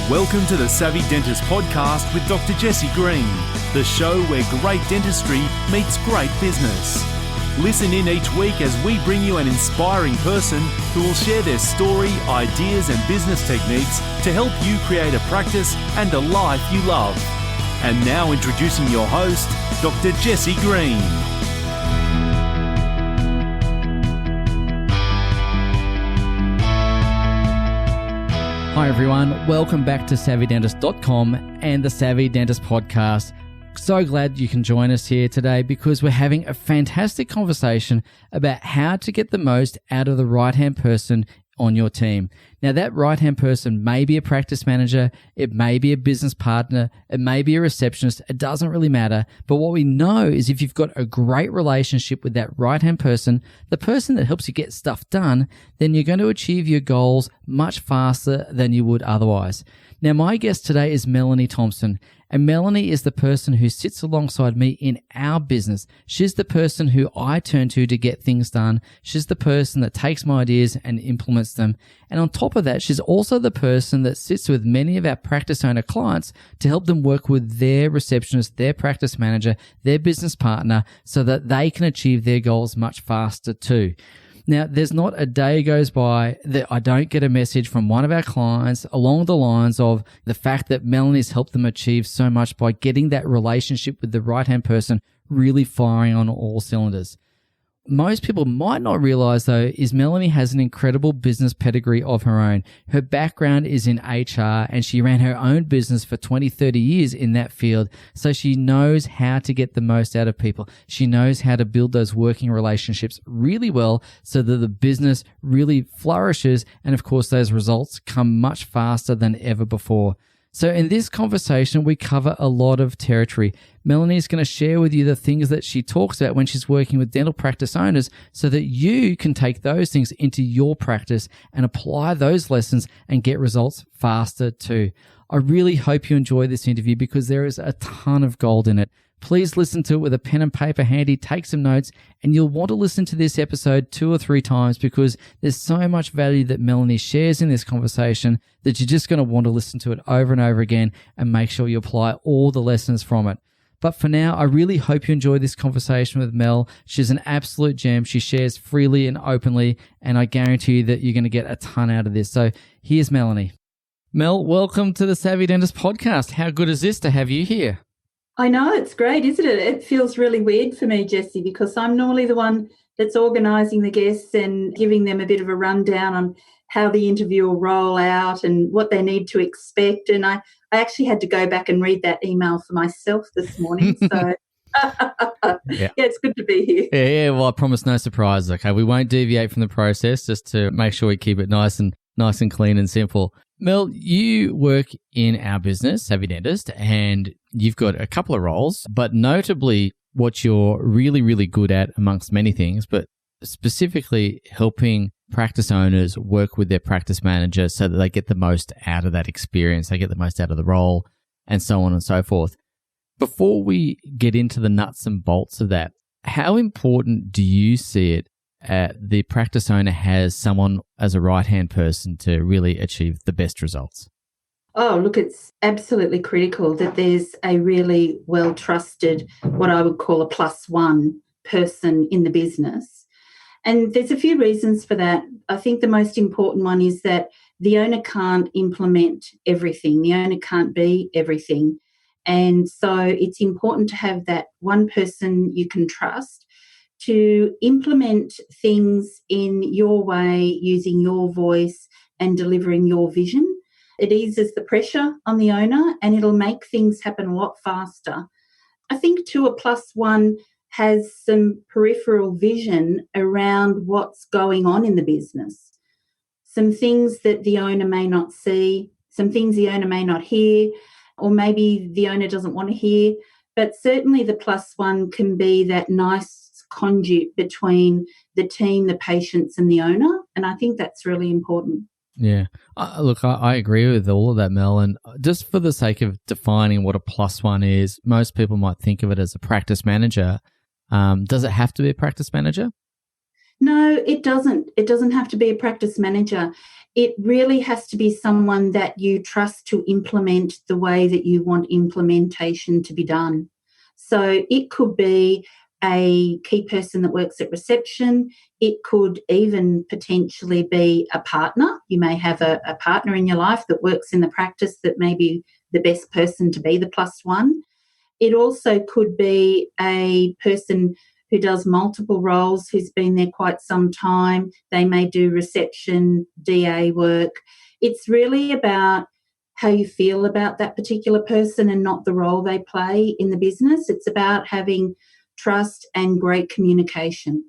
Welcome to the Savvy Dentist Podcast with Dr. Jesse Green, the show where great dentistry meets great business. Listen in each week as we bring you an inspiring person who will share their story, ideas and business techniques to help you create a practice and a life you love. And now introducing your host, Dr. Jesse Green. Hi everyone, welcome back to SavvyDentist.com and the Savvy Dentist Podcast. So glad you can join us here today because we're having a fantastic conversation about how to get the most out of the right-hand person on your team. Now that right-hand person may be a practice manager, it may be a business partner, it may be a receptionist, it doesn't really matter. But what we know is if you've got a great relationship with that right-hand person, the person that helps you get stuff done, then you're going to achieve your goals much faster than you would otherwise. Now my guest today is Melanie Thompson. And Melanie is the person who sits alongside me in our business. She's the person who I turn to get things done. She's the person that takes my ideas and implements them. And on top of that, she's also the person that sits with many of our practice owner clients to help them work with their receptionist, their practice manager, their business partner, so that they can achieve their goals much faster too. Now, there's not a day goes by that I don't get a message from one of our clients along the lines of the fact that Melanie's helped them achieve so much by getting that relationship with the right-hand person really firing on all cylinders. Most people might not realize, though, is Melanie has an incredible business pedigree of her own. Her background is in HR and she ran her own business for 20, 30 years in that field. So she knows how to get the most out of people. She knows how to build those working relationships really well so that the business really flourishes. And of course, those results come much faster than ever before. So in this conversation, we cover a lot of territory. Melanie is going to share with you the things that she talks about when she's working with dental practice owners so that you can take those things into your practice and apply those lessons and get results faster too. I really hope you enjoy this interview because there is a ton of gold in it. Please listen to it with a pen and paper handy, take some notes, and you'll want to listen to this episode 2 or 3 times because there's so much value that Melanie shares in this conversation that you're just going to want to listen to it over and over again and make sure you apply all the lessons from it. But for now, I really hope you enjoy this conversation with Mel. She's an absolute gem. She shares freely and openly, and I guarantee you that you're going to get a ton out of this. So here's Melanie. Mel, welcome to the Savvy Dentist Podcast. How good is this to have you here? I know, it's great, isn't it? It feels really weird for me, Jesse, because I'm normally the one that's organising the guests and giving them a bit of a rundown on how the interview will roll out and what they need to expect. And I actually had to go back and read that email for myself this morning. So, yeah, it's good to be here. Yeah, well, I promise no surprises, okay? We won't deviate from the process just to make sure we keep it nice and clean and simple. Mel, you work in our business, Savvy Dentist, and you've got a couple of roles, but notably what you're really, really good at amongst many things, but specifically helping practice owners work with their practice manager so that they get the most out of that experience, they get the most out of the role, and so on and so forth. Before we get into the nuts and bolts of that, how important do you see it the practice owner has someone as a right-hand person to really achieve the best results? Oh, look, it's absolutely critical that there's a really well-trusted, what I would call a +1 person in the business. And there's a few reasons for that. I think the most important one is that the owner can't implement everything. The owner can't be everything. And so it's important to have that one person you can trust to implement things in your way, using your voice and delivering your vision. It eases the pressure on the owner and it'll make things happen a lot faster. I think too, a +1 has some peripheral vision around what's going on in the business. Some things that the owner may not see, some things the owner may not hear, or maybe the owner doesn't want to hear, but certainly the +1 can be that nice conduit between the team, the patients and the owner. And I think that's really important. Yeah. Look, I agree with all of that, Mel. And just for the sake of defining what a +1 is, most people might think of it as a practice manager. Does it have to be a practice manager? No, it doesn't. It doesn't have to be a practice manager. it really has to be someone that you trust to implement the way that you want implementation to be done. So it could be a key person that works at reception. It could even potentially be a partner. You may have a partner in your life that works in the practice that may be the best person to be the +1. It also could be a person who does multiple roles, who's been there quite some time. They may do reception, DA work. It's really about how you feel about that particular person and not the role they play in the business. It's about having trust and great communication.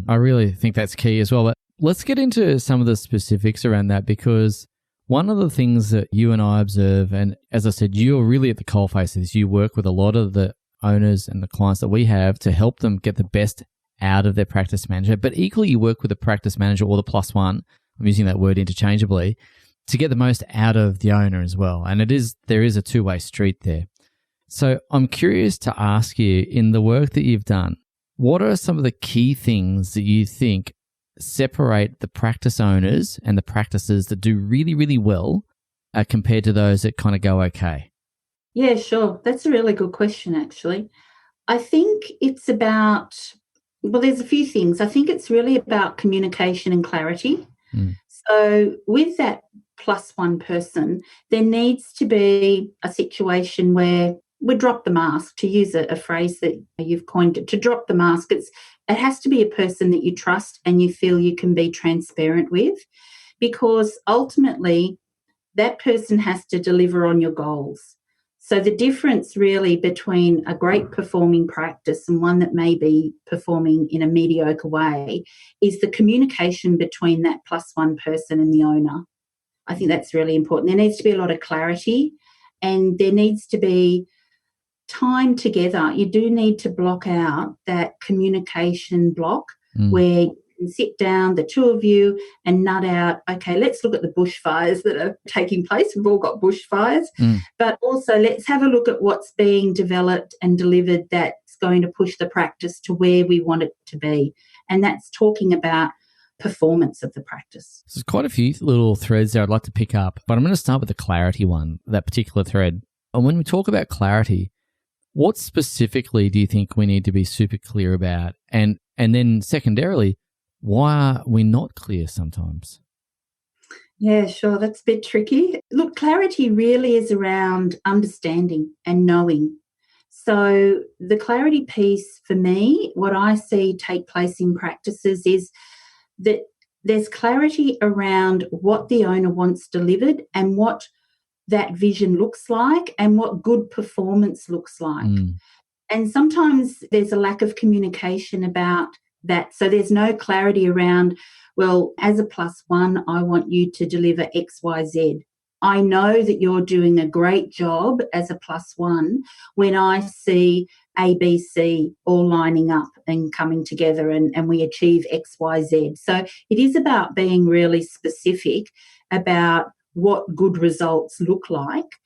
I really think that's key as well. But let's get into some of the specifics around that, because one of the things that you and I observe, and as I said, you're really at the coalface of this. You work with a lot of the owners and the clients that we have to help them get the best out of their practice manager. But equally, you work with the practice manager or the +1, I'm using that word interchangeably, to get the most out of the owner as well. And there is a two-way street there. So I'm curious to ask you, in the work that you've done, what are some of the key things that you think separate the practice owners and the practices that do really, really well compared to those that kind of go okay? Yeah, sure. That's a really good question, actually. I think it's about, well, there's a few things. I think it's really about communication and clarity. So with that +1 person, there needs to be a situation where we drop the mask, to use a phrase that you've coined it, to drop the mask. It has to be a person that you trust and you feel you can be transparent with, because ultimately that person has to deliver on your goals. So the difference really between a great performing practice and one that may be performing in a mediocre way is the communication between that +1 person and the owner. I think that's really important. There needs to be a lot of clarity, and there needs to be time together. You do need to block out that communication block where you can sit down, the two of you, and nut out, okay, let's look at the bushfires that are taking place. We've all got bushfires. But also let's have a look at what's being developed and delivered that's going to push the practice to where we want it to be. And that's talking about performance of the practice. There's quite a few little threads there I'd like to pick up, but I'm going to start with the clarity one, that particular thread. And when we talk about clarity, what specifically do you think we need to be super clear about? And then secondarily, why are we not clear sometimes? Yeah, sure. That's a bit tricky. Look, clarity really is around understanding and knowing. So the clarity piece for me, what I see take place in practices is that there's clarity around what the owner wants delivered and what that vision looks like and what good performance looks like. And sometimes there's a lack of communication about that. So there's no clarity around, well, as a +1, I want you to deliver X, Y, Z. I know that you're doing a great job as a +1 when I see A, B, C all lining up and coming together and we achieve X, Y, Z. So it is about being really specific about what good results look like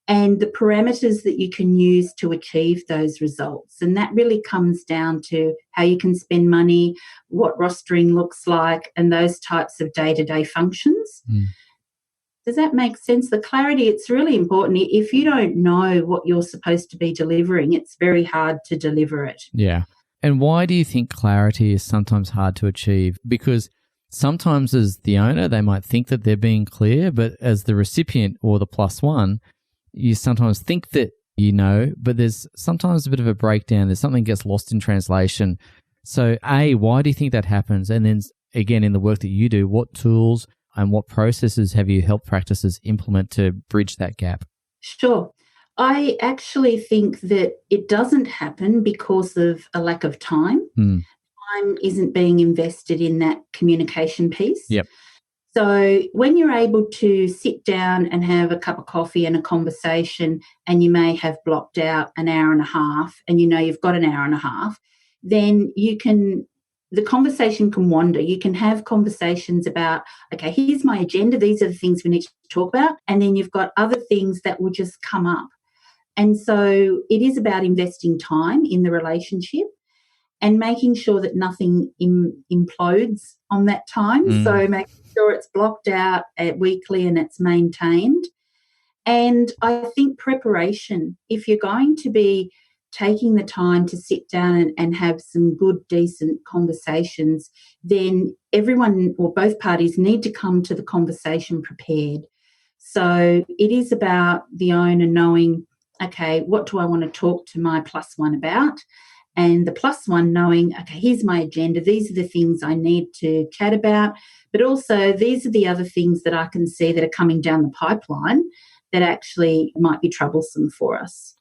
and the parameters that you can use to achieve those results. And that really comes down to how you can spend money, what rostering looks like, and those types of day-to-day functions. Does that make sense? The clarity, it's really important. If you don't know what you're supposed to be delivering, it's very hard to deliver it. Yeah. And why do you think clarity is sometimes hard to achieve? Because sometimes as the owner, they might think that they're being clear, but as the recipient or the +1, you sometimes think that you know, but there's sometimes a bit of a breakdown. There's something gets lost in translation. So A, why do you think that happens? And then again, in the work that you do, what tools and what processes have you helped practices implement to bridge that gap? Sure. I actually think that it doesn't happen because of a lack of time. Time isn't being invested in that communication piece. Yep. So when you're able to sit down and have a cup of coffee and a conversation, and you may have blocked out an hour and a half, and you know you've got an hour and a half, then the conversation can wander. You can have conversations about, okay, here's my agenda. These are the things we need to talk about. And then you've got other things that will just come up. And so it is about investing time in the relationship and making sure that nothing implodes on that time. So making sure it's blocked out weekly and it's maintained. And I think preparation, if you're going to be taking the time to sit down and have some good, decent conversations, then everyone or both parties need to come to the conversation prepared. So it is about the owner knowing, okay, what do I want to talk to my plus one about? And the plus one knowing, okay, here's my agenda. These are the things I need to chat about. But also these are the other things that I can see that are coming down the pipeline that actually might be troublesome for us,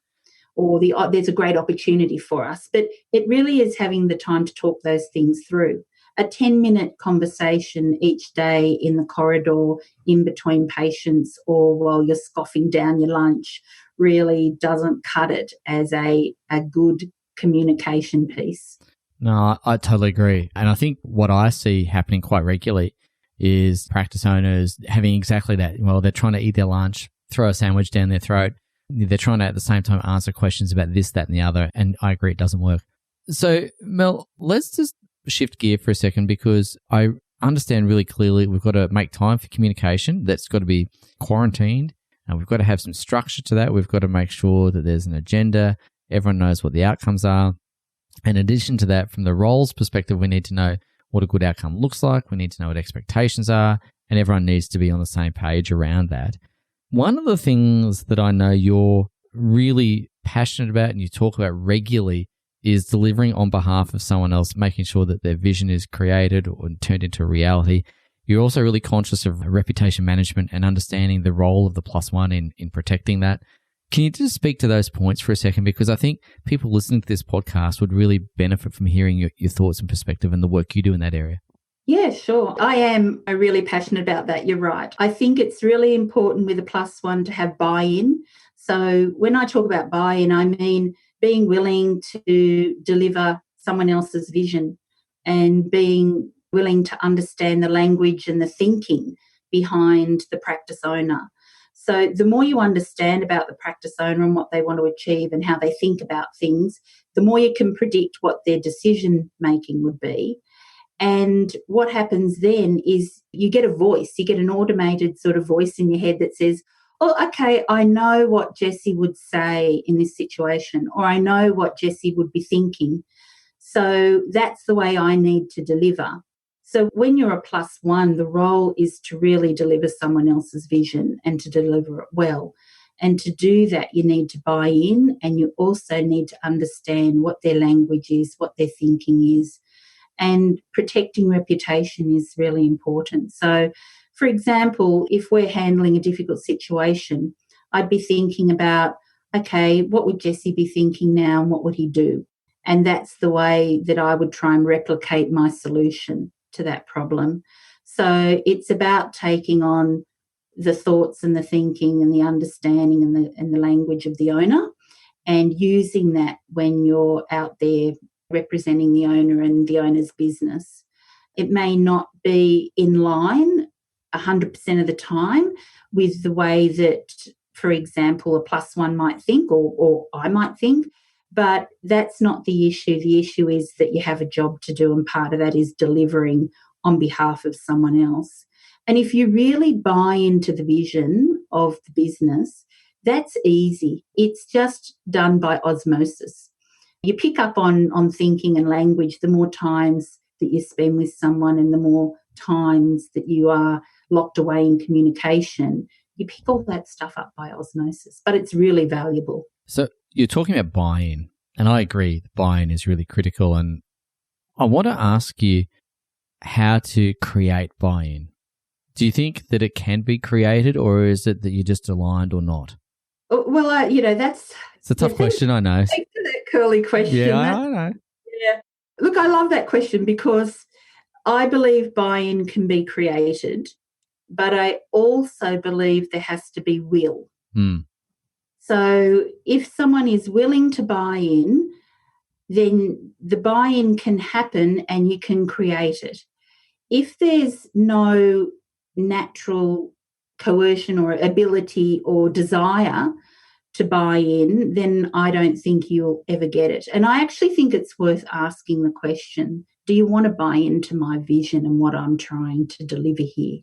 or there's a great opportunity for us. But it really is having the time to talk those things through. A 10-minute conversation each day in the corridor in between patients or while you're scoffing down your lunch really doesn't cut it as a good communication piece. No, I totally agree. And I think what I see happening quite regularly is practice owners having exactly that. Well, they're trying to eat their lunch, throw a sandwich down their throat. They're trying to at the same time answer questions about this, that, and the other. And I agree, it doesn't work. So, Mel, let's just shift gear for a second, because I understand really clearly we've got to make time for communication. That's got to be quarantined. And we've got to have some structure to that. We've got to make sure that there's an agenda. Everyone knows what the outcomes are. In addition to that, from the roles perspective, we need to know what a good outcome looks like. We need to know what expectations are, and everyone needs to be on the same page around that. One of the things that I know you're really passionate about and you talk about regularly is delivering on behalf of someone else, making sure that their vision is created or turned into reality. You're also really conscious of reputation management and understanding the role of the plus one in protecting that. Can you just speak to those points for a second? Because I think people listening to this podcast would really benefit from hearing your thoughts and perspective and the work you do in that area. Yeah, sure. I am really passionate about that. You're right. I think it's really important with a plus one to have buy-in. So when I talk about buy-in, I mean being willing to deliver someone else's vision and being willing to understand the language and the thinking behind the practice owner. So the more you understand about the practice owner and what they want to achieve and how they think about things, the more you can predict what their decision making would be. And what happens then is you get a voice, you get an automated sort of voice in your head that says, oh, okay, I know what Jessie would say in this situation, or I know what Jessie would be thinking. So that's the way I need to deliver. So when you're a plus one, the role is to really deliver someone else's vision and to deliver it well. And to do that, you need to buy in, and you also need to understand what their language is, what their thinking is. And protecting reputation is really important. So, for example, if we're handling a difficult situation, I'd be thinking about, okay, what would Jessie be thinking now and what would he do? And that's the way that I would try and replicate my solution to that problem. So it's about taking on the thoughts and the thinking and the understanding and the language of the owner, and using that when you're out there representing the owner and the owner's business. It may not be in line 100% of the time with the way that, for example, a plus one might think or I might think, but that's not the issue. The issue is that you have a job to do, and part of that is delivering on behalf of someone else. And if you really buy into the vision of the business, that's easy. It's just done by osmosis. You pick up on thinking and language the more times that you spend with someone and the more times that you are locked away in communication. You pick all that stuff up by osmosis, but it's really valuable. So you're talking about buy-in, and I agree, buy-in is really critical. And I want to ask you how to create buy-in. Do you think that it can be created, or is it that you're just aligned or not? Well, that's... It's a tough question, I know. Thanks for that curly question. Yeah, I know. Yeah. Look, I love that question because I believe buy-in can be created, but I also believe there has to be will. So if someone is willing to buy in, then the buy-in can happen and you can create it. If there's no natural coercion or ability or desire to buy in, then I don't think you'll ever get it. And I actually think it's worth asking the question, do you want to buy into my vision and what I'm trying to deliver here?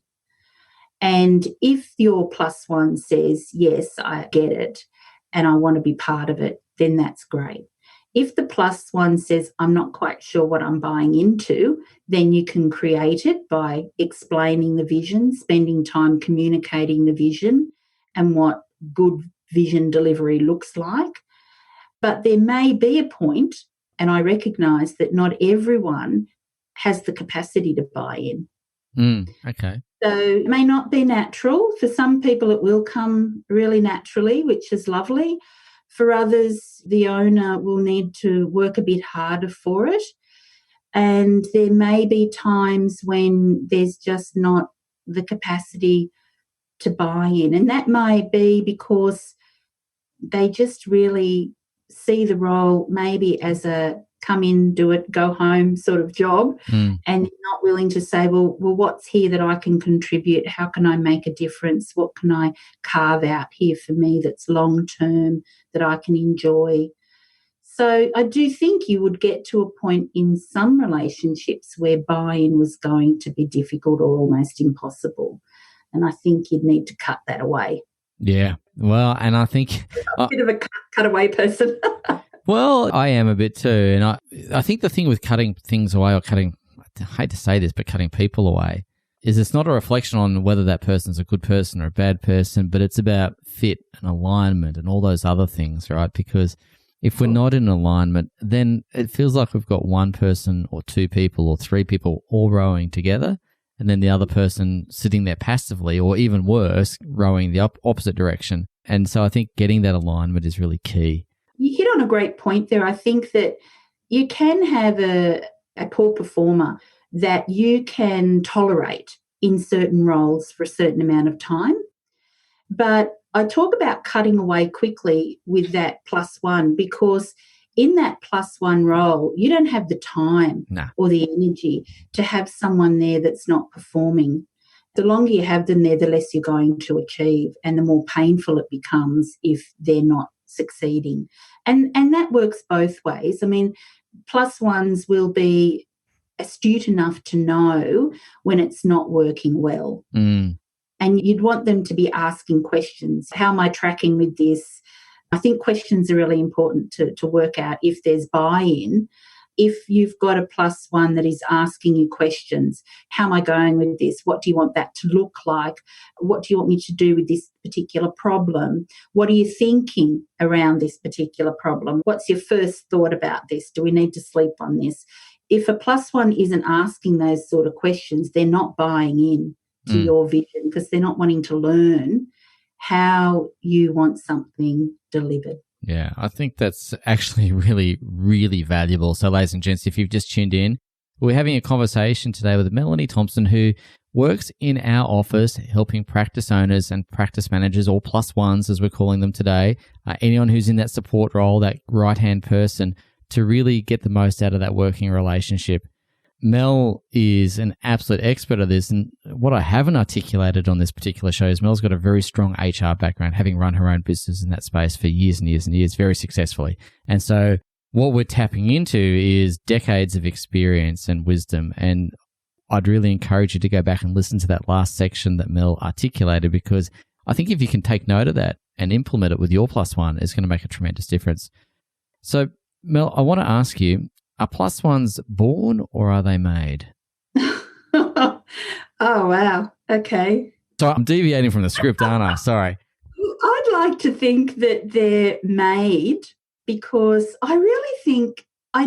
And if your plus one says, yes, I get it and I want to be part of it, then that's great. If the plus one says, I'm not quite sure what I'm buying into, then you can create it by explaining the vision, spending time communicating the vision and what good vision delivery looks like. But there may be a point, and I recognise that not everyone has the capacity to buy in. Okay. So it may not be natural. For some people, it will come really naturally, which is lovely. For others, the owner will need to work a bit harder for it. And there may be times when there's just not the capacity to buy in. And that may be because they just really see the role maybe as a come in, do it, go home sort of job, and not willing to say, well, what's here that I can contribute? How can I make a difference? What can I carve out here for me that's long-term, that I can enjoy? So I do think you would get to a point in some relationships where buy-in was going to be difficult or almost impossible. And I think you'd need to cut that away. Yeah. Well, and I think a bit of a cutaway person. Well, I am a bit too. And I think the thing with cutting things away or I hate to say this, but cutting people away is it's not a reflection on whether that person's a good person or a bad person, but it's about fit and alignment and all those other things, right? Because if we're not in alignment, then it feels like we've got one person or two people or three people all rowing together and then the other person sitting there passively or even worse, rowing the opposite direction. And so I think getting that alignment is really key. You hit on a great point there. I think that you can have a poor performer that you can tolerate in certain roles for a certain amount of time. But I talk about cutting away quickly with that plus one because in that plus one role, you don't have the time or the energy to have someone there that's not performing. The longer you have them there, the less you're going to achieve and the more painful it becomes if they're not succeeding. And that works both ways. I mean, plus ones will be astute enough to know when it's not working well. And you'd want them to be asking questions. How am I tracking with this? I think questions are really important to work out if there's buy-in. If you've got a plus one that is asking you questions, how am I going with this? What do you want that to look like? What do you want me to do with this particular problem? What are you thinking around this particular problem? What's your first thought about this? Do we need to sleep on this? If a plus one isn't asking those sort of questions, they're not buying in to your vision because they're not wanting to learn how you want something delivered. Yeah, I think that's actually really, really valuable. So, ladies and gents, if you've just tuned in, we're having a conversation today with Melanie Thompson, who works in our office helping practice owners and practice managers, or plus ones as we're calling them today, anyone who's in that support role, that right-hand person, to really get the most out of that working relationship. Mel is an absolute expert at this, and what I haven't articulated on this particular show is Mel's got a very strong HR background, having run her own business in that space for years and years and years, very successfully. And so what we're tapping into is decades of experience and wisdom, and I'd really encourage you to go back and listen to that last section that Mel articulated, because I think if you can take note of that and implement it with your plus one, it's going to make a tremendous difference. So, Mel, I want to ask you, are plus ones born or are they made? Oh, wow. Okay. So I'm deviating from the script, aren't I? Sorry. I'd like to think that they're made because I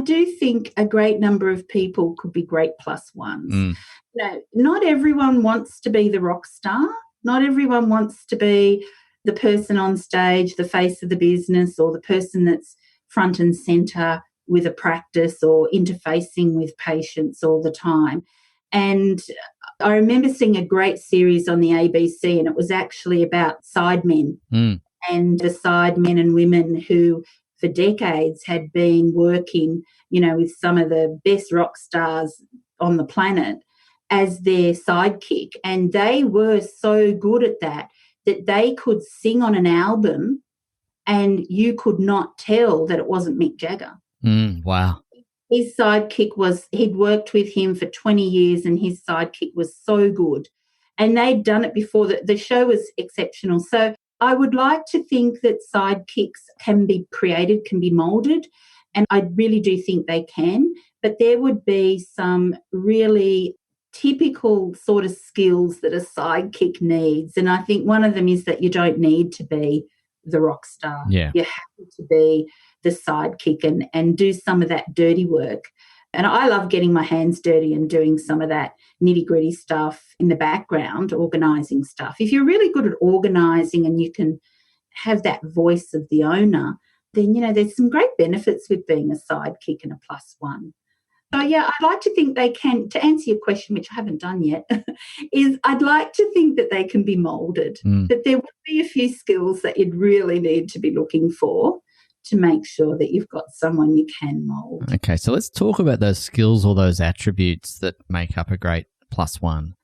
do think a great number of people could be great plus ones. You know, not everyone wants to be the rock star. Not everyone wants to be the person on stage, the face of the business, or the person that's front and centre with a practice or interfacing with patients all the time. And I remember seeing a great series on the ABC, and it was actually about sidemen and the sidemen and women who for decades had been working, you know, with some of the best rock stars on the planet as their sidekick. And they were so good at that they could sing on an album and you could not tell that it wasn't Mick Jagger. Wow. His sidekick he'd worked with him for 20 years and his sidekick was so good. and they'd done it before. The show was exceptional. So I would like to think that sidekicks can be created, can be moulded, and I really do think they can. But there would be some really typical sort of skills that a sidekick needs. And I think one of them is that you don't need to be the rock star. Yeah. You're happy to be the sidekick and do some of that dirty work. And I love getting my hands dirty and doing some of that nitty-gritty stuff in the background, organising stuff. If you're really good at organising and you can have that voice of the owner, then, there's some great benefits with being a sidekick and a plus one. So, yeah, I'd like to think they can, to answer your question, which I haven't done yet, is I'd like to think that they can be moulded, that there would be a few skills that you'd really need to be looking for to make sure that you've got someone you can mould. Okay, so let's talk about those skills or those attributes that make up a great plus one.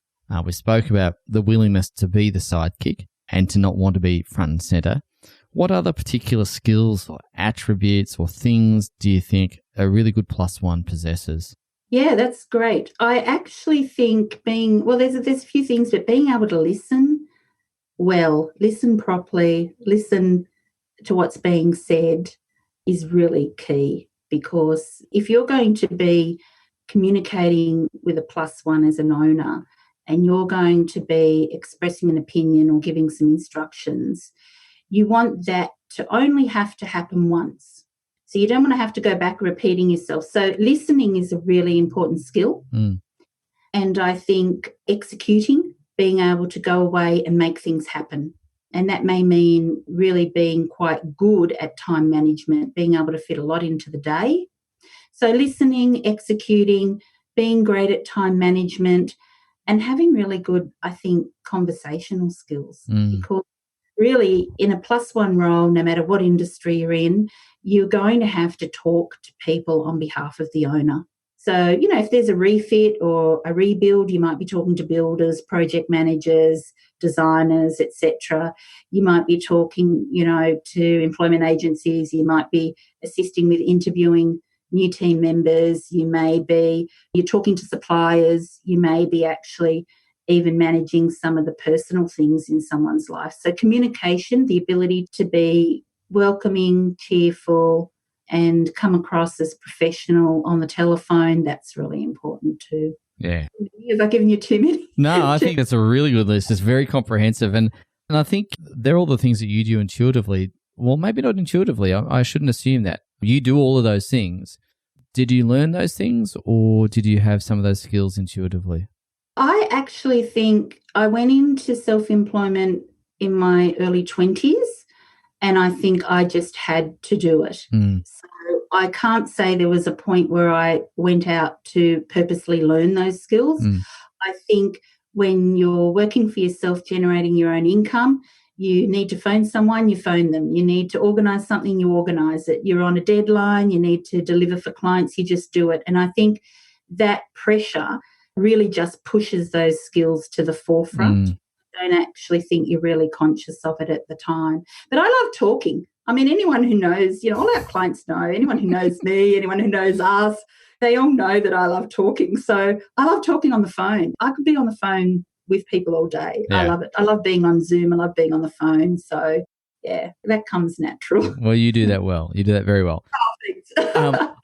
We spoke about the willingness to be the sidekick and to not want to be front and centre. What other particular skills or attributes or things do you think a really good plus one possesses? Yeah, that's great. I actually think there's a few things, but being able to listen well, listen properly, listen to what's being said is really key, because if you're going to be communicating with a plus one as an owner and you're going to be expressing an opinion or giving some instructions, you want that to only have to happen once. So you don't want to have to go back repeating yourself. So listening is a really important skill. And I think executing, being able to go away and make things happen. And that may mean really being quite good at time management, being able to fit a lot into the day. So listening, executing, being great at time management, and having really good, I think, conversational skills. Because really, in a plus one role, no matter what industry you're in, you're going to have to talk to people on behalf of the owner. So, if there's a refit or a rebuild, you might be talking to builders, project managers, designers, etc. You might be talking, to employment agencies. You might be assisting with interviewing new team members. You're talking to suppliers. You may be actually even managing some of the personal things in someone's life. So communication, the ability to be welcoming, cheerful, and come across as professional on the telephone, that's really important too. Yeah. Have I given you too many? No, I think that's a really good list. It's very comprehensive. And I think they're all the things that you do intuitively. Well, maybe not intuitively. I shouldn't assume that. You do all of those things. Did you learn those things, or did you have some of those skills intuitively? I actually think I went into self-employment in my early 20s, and I think I just had to do it. So I can't say there was a point where I went out to purposely learn those skills. I think when you're working for yourself, generating your own income, you need to phone someone, you phone them. You need to organise something, you organise it. You're on a deadline, you need to deliver for clients, you just do it. And I think that pressure really just pushes those skills to the forefront. I don't actually think you're really conscious of it at the time. But I love talking. I mean, anyone who knows, all our clients know, anyone who knows me, anyone who knows us, they all know that I love talking. So I love talking on the phone. I could be on the phone with people all day. Yeah. I love it. I love being on Zoom. I love being on the phone. So, yeah, that comes natural. Well, you do that well. You do that very well.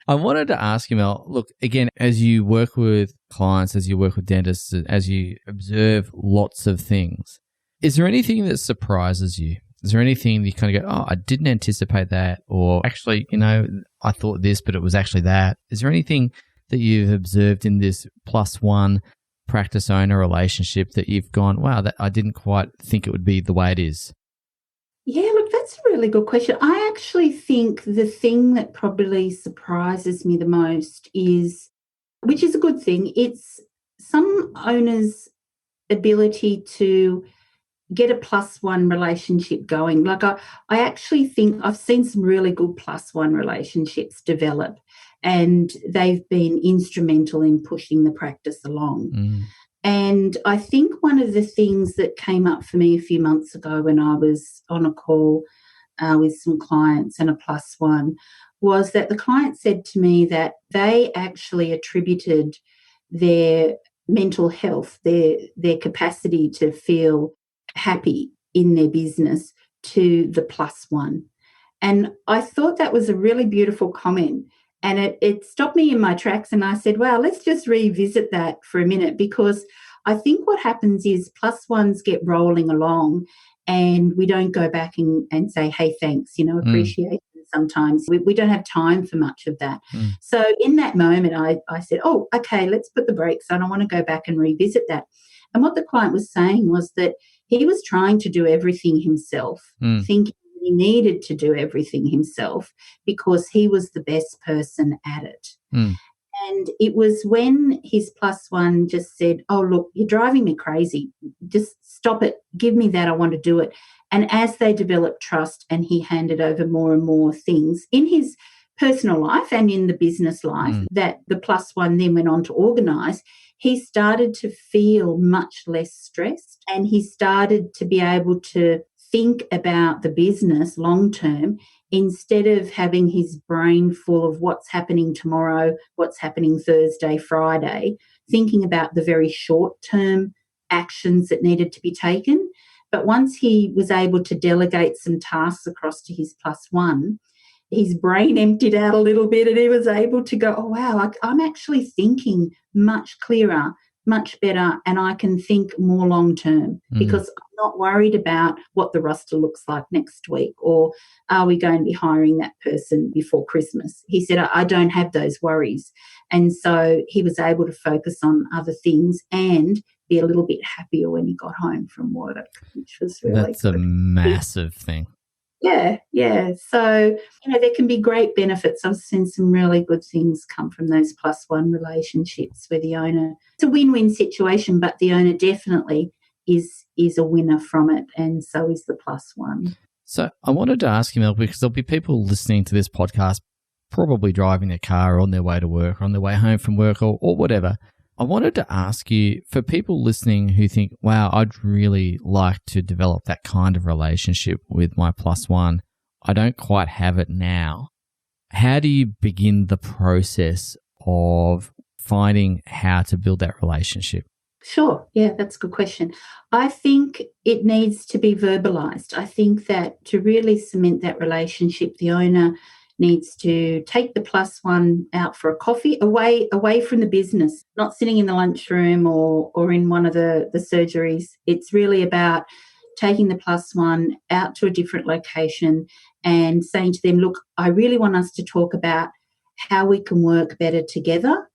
I wanted to ask you, Mel, look, again, as you work with clients, as you work with dentists, as you observe lots of things, is there anything that surprises you? Is there anything that you kind of go, oh, I didn't anticipate that, or actually, I thought this, but it was actually that? Is there anything that you've observed in this plus one practice owner relationship that you've gone, wow, that I didn't quite think it would be the way it is? Yeah, look, that's a really good question. I actually think the thing that probably surprises me the most is, which is a good thing, it's some owners' ability to get a plus one relationship going. Like I actually think I've seen some really good plus one relationships develop, and they've been instrumental in pushing the practice along. And I think one of the things that came up for me a few months ago when I was on a call with some clients and a plus one was that the client said to me that they actually attributed their mental health, their capacity to feel happy in their business to the +1. And I thought that was a really beautiful comment. And it stopped me in my tracks, and I said, wow, let's just revisit that for a minute, because I think what happens is +1s get rolling along and we don't go back and say, hey, thanks, appreciate it sometimes. We don't have time for much of that. So in that moment, I said, oh, okay, let's put the brakes on. I want to go back and revisit that. And what the client was saying was that he was trying to do everything himself, thinking he needed to do everything himself because he was the best person at it. And it was when his +1 just said, oh, look, you're driving me crazy. Just stop it. Give me that. I want to do it. And as they developed trust and he handed over more and more things in his personal life and in the business life that the +1 then went on to organise, he started to feel much less stressed, and he started to be able to think about the business long term instead of having his brain full of what's happening tomorrow, what's happening Thursday, Friday, thinking about the very short term actions that needed to be taken. But once he was able to delegate some tasks across to his +1, his brain emptied out a little bit and he was able to go, oh, wow, I'm actually thinking much clearer, much better, and I can think more long term because I'm not worried about what the roster looks like next week, or are we going to be hiring that person before Christmas. He said, I don't have those worries. And so he was able to focus on other things and be a little bit happier when he got home from work, which was really That's good. A massive thing. Yeah. So, there can be great benefits. I've seen some really good things come from those +1 relationships where the owner, it's a win-win situation, but the owner definitely is a winner from it, and so is the +1. So I wanted to ask you, Mel, because there'll be people listening to this podcast probably driving their car or on their way to work or on their way home from work or whatever. I wanted to ask you, for people listening who think, wow, I'd really like to develop that kind of relationship with my +1. I don't quite have it now. How do you begin the process of finding how to build that relationship? Sure. Yeah, that's a good question. I think it needs to be verbalized. I think that to really cement that relationship, the owner needs to take the +1 out for a coffee away from the business, not sitting in the lunchroom or in one of the surgeries. It's really about taking the +1 out to a different location and saying to them, look, I really want us to talk about how we can work better together,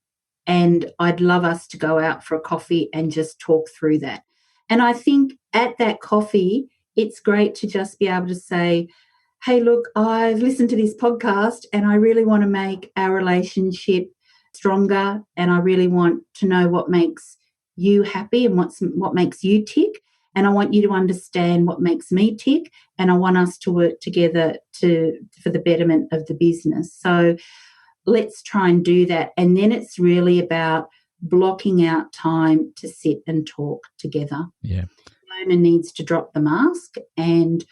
and I'd love us to go out for a coffee and just talk through that. And I think at that coffee, it's great to just be able to say, hey, look, I've listened to this podcast and I really want to make our relationship stronger, and I really want to know what makes you happy and what makes you tick, and I want you to understand what makes me tick, and I want us to work together for the betterment of the business. So let's try and do that. And then it's really about blocking out time to sit and talk together. Yeah. The owner needs to drop the mask, and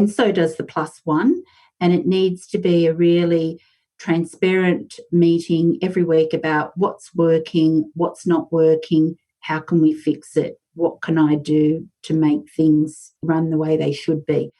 so does the +1. And it needs to be a really transparent meeting every week about what's working, what's not working, how can we fix it, what can I do to make things run the way they should be.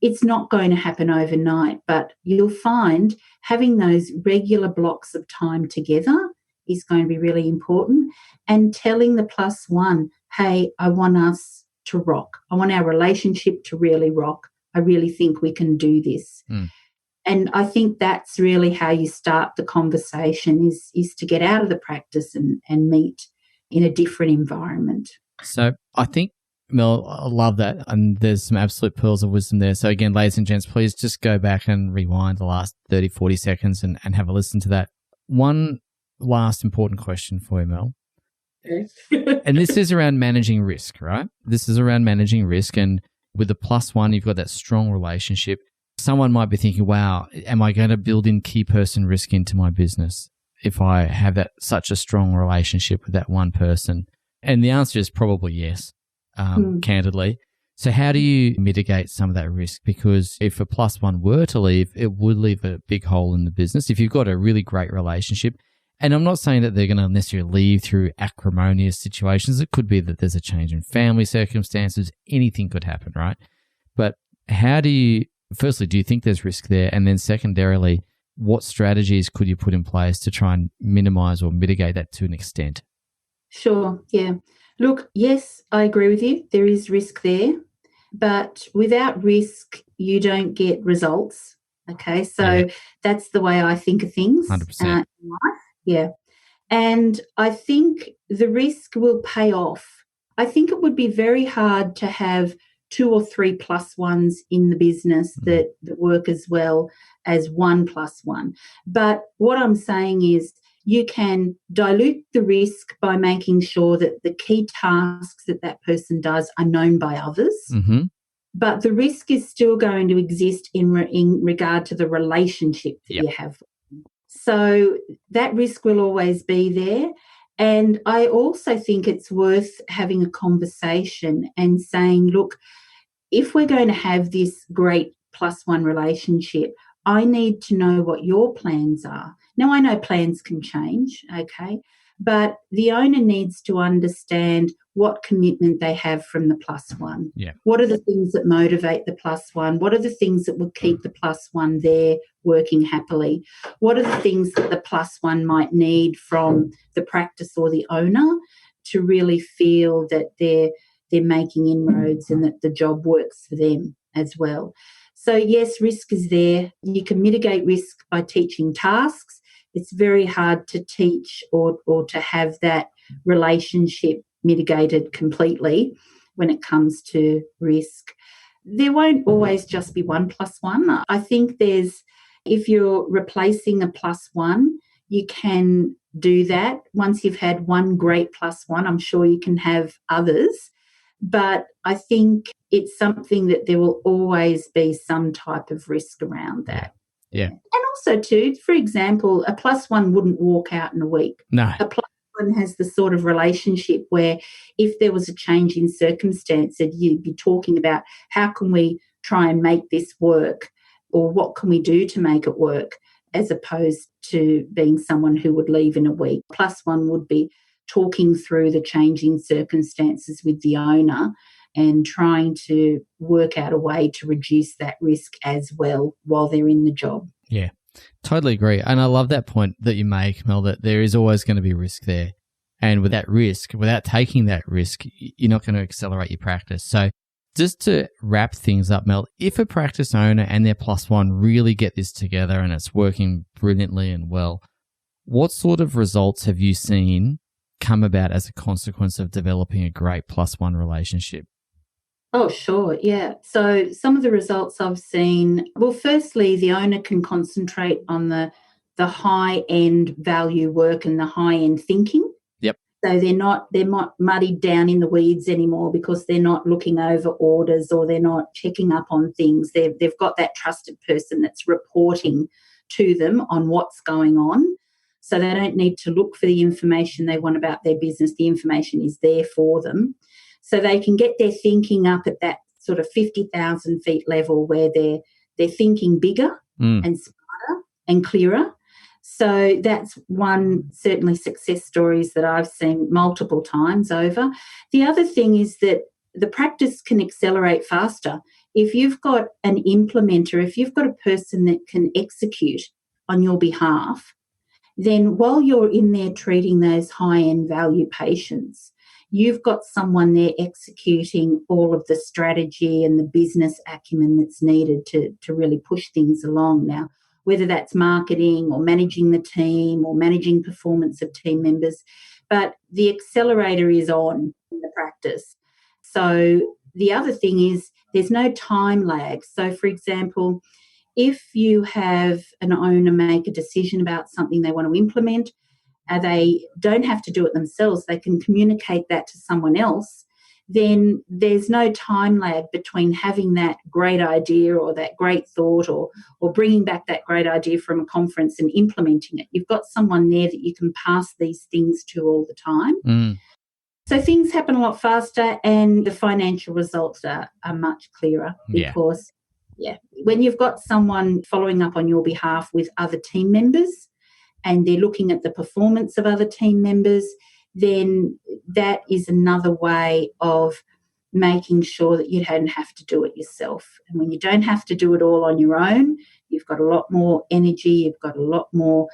It's not going to happen overnight, but you'll find having those regular blocks of time together is going to be really important, and telling the +1, hey, I want us to rock. I want our relationship to really rock. I really think we can do this. And I think that's really how you start the conversation is to get out of the practice and meet in a different environment. So I think, Mel, I love that. And there's some absolute pearls of wisdom there. So again, ladies and gents, please just go back and rewind the last 30, 40 seconds and have a listen to that. One last important question for you, Mel. And this is around managing risk, right? This is around managing risk. And with the +1, you've got that strong relationship. Someone might be thinking, wow, am I going to build in key person risk into my business if I have that such a strong relationship with that one person? And the answer is probably yes, candidly. So how do you mitigate some of that risk? Because if a +1 were to leave, it would leave a big hole in the business. If you've got a really great relationship, And I'm not saying that they're going to necessarily leave through acrimonious situations. It could be that there's a change in family circumstances. Anything could happen, right? But how do you, firstly, do you think there's risk there? And then secondarily, what strategies could you put in place to try and minimize or mitigate that to an extent? Sure, yeah. Look, yes, I agree with you. There is risk there. But without risk, you don't get results. Okay, so that's the way I think of things 100%. In life. Yeah. And I think the risk will pay off. I think it would be very hard to have 2 or 3 plus ones in the business that work as well as 1 plus 1. But what I'm saying is you can dilute the risk by making sure that the key tasks that that person does are known by others. Mm-hmm. But the risk is still going to exist in regard to the relationship that you have. So that risk will always be there. And I also think it's worth having a conversation and saying, look, if we're going to have this great +1 relationship, I need to know what your plans are. Now, I know plans can change, okay, but the owner needs to understand what commitment they have from the +1. Yeah. What are the things that motivate the +1? What are the things that will keep the +1 there working happily? What are the things that the +1 might need from the practice or the owner to really feel that they're making inroads and that the job works for them as well? So, yes, risk is there. You can mitigate risk by teaching tasks. It's very hard to teach or to have that relationship mitigated completely when it comes to risk. There won't always just be 1 + 1. I think if you're replacing a +1, you can do that. Once you've had one great +1, I'm sure you can have others. But I think it's something that there will always be some type of risk around that. Yeah. And also, too, for example, a +1 wouldn't walk out in a week. No. A +1 has the sort of relationship where if there was a change in circumstance, that you'd be talking about how can we try and make this work, or what can we do to make it work, as opposed to being someone who would leave in a week. +1 would be talking through the changing circumstances with the owner and trying to work out a way to reduce that risk as well while they're in the job. Yeah, totally agree. And I love that point that you make, Mel, that there is always going to be risk there. And with that risk, without taking that risk, you're not going to accelerate your practice. So just to wrap things up, Mel, if a practice owner and their +1 really get this together and it's working brilliantly and well, what sort of results have you seen come about as a consequence of developing a great +1 relationship? Oh, sure, yeah. So some of the results I've seen, well, firstly, the owner can concentrate on the high-end value work and the high-end thinking. Yep. So they're not muddied down in the weeds anymore because they're not looking over orders or they're not checking up on things. They've got that trusted person that's reporting to them on what's going on. So they don't need to look for the information they want about their business. The information is there for them. So they can get their thinking up at that sort of 50,000 feet level where they're thinking bigger and smarter and clearer. So that's one, certainly, success stories that I've seen multiple times over. The other thing is that the practice can accelerate faster. If you've got an implementer, if you've got a person that can execute on your behalf, then while you're in there treating those high-end value patients, you've got someone there executing all of the strategy and the business acumen that's needed to really push things along. Now, whether that's marketing or managing the team or managing performance of team members, but the accelerator is on in the practice. So the other thing is there's no time lag. So, for example, if you have an owner make a decision about something they want to implement, they don't have to do it themselves, they can communicate that to someone else, then there's no time lag between having that great idea or that great thought or bringing back that great idea from a conference and implementing it. You've got someone there that you can pass these things to all the time. So things happen a lot faster and the financial results are much clearer because when you've got someone following up on your behalf with other team members and they're looking at the performance of other team members, then that is another way of making sure that you don't have to do it yourself. And when you don't have to do it all on your own, you've got a lot more energy, you've got a lot more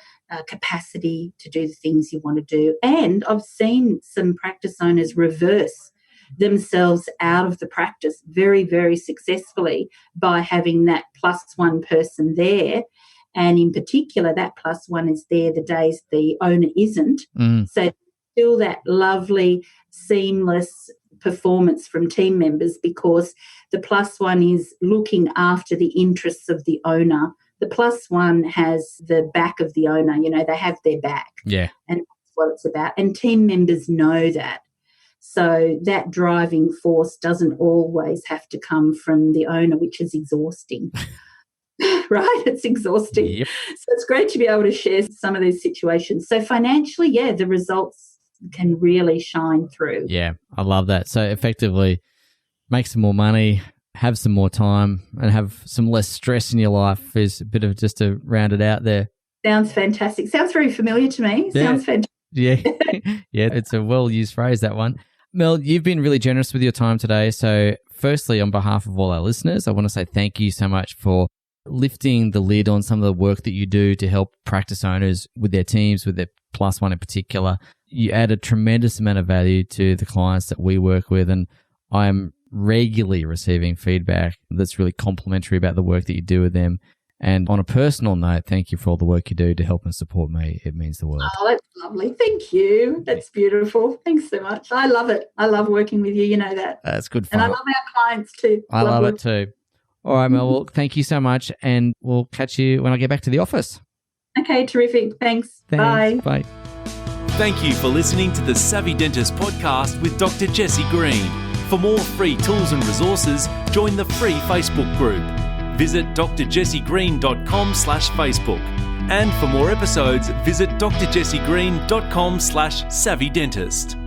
capacity to do the things you want to do. And I've seen some practice owners reverse themselves out of the practice very, very successfully by having that +1 person there. And in particular, that +1 is there the days the owner isn't. So still that lovely, seamless performance from team members, because the +1 is looking after the interests of the owner. The +1 has the back of the owner, they have their back. Yeah. And that's what it's about. And team members know that. So that driving force doesn't always have to come from the owner, which is exhausting. Right? It's exhausting. Yep. So it's great to be able to share some of these situations. So financially, the results can really shine through. Yeah, I love that. So effectively, make some more money, have some more time, and have some less stress in your life is a bit of just to round it out there. Sounds fantastic. Sounds very familiar to me. Yeah. Sounds fantastic. Yeah. Yeah, it's a well-used phrase, that one. Mel, you've been really generous with your time today. So firstly, on behalf of all our listeners, I want to say thank you so much for lifting the lid on some of the work that you do to help practice owners with their teams, with their +1 in particular. You add a tremendous amount of value to the clients that we work with, and I'm regularly receiving feedback that's really complimentary about the work that you do with them. And on a personal note, thank you for all the work you do to help and support me. It means the world. Oh, that's lovely. Thank you. That's beautiful. Thanks so much. I love it. I love working with you. You know that. That's good fun. And I love our clients too. I love it too. All right, Mel, well, thank you so much, and we'll catch you when I get back to the office. Okay, terrific. Thanks. Bye. Bye. Thank you for listening to the Savvy Dentist podcast with Dr. Jessie Green. For more free tools and resources, join the free Facebook group. Visit drjessiegreen.com/Facebook. And for more episodes, visit drjessiegreen.com/savvydentist.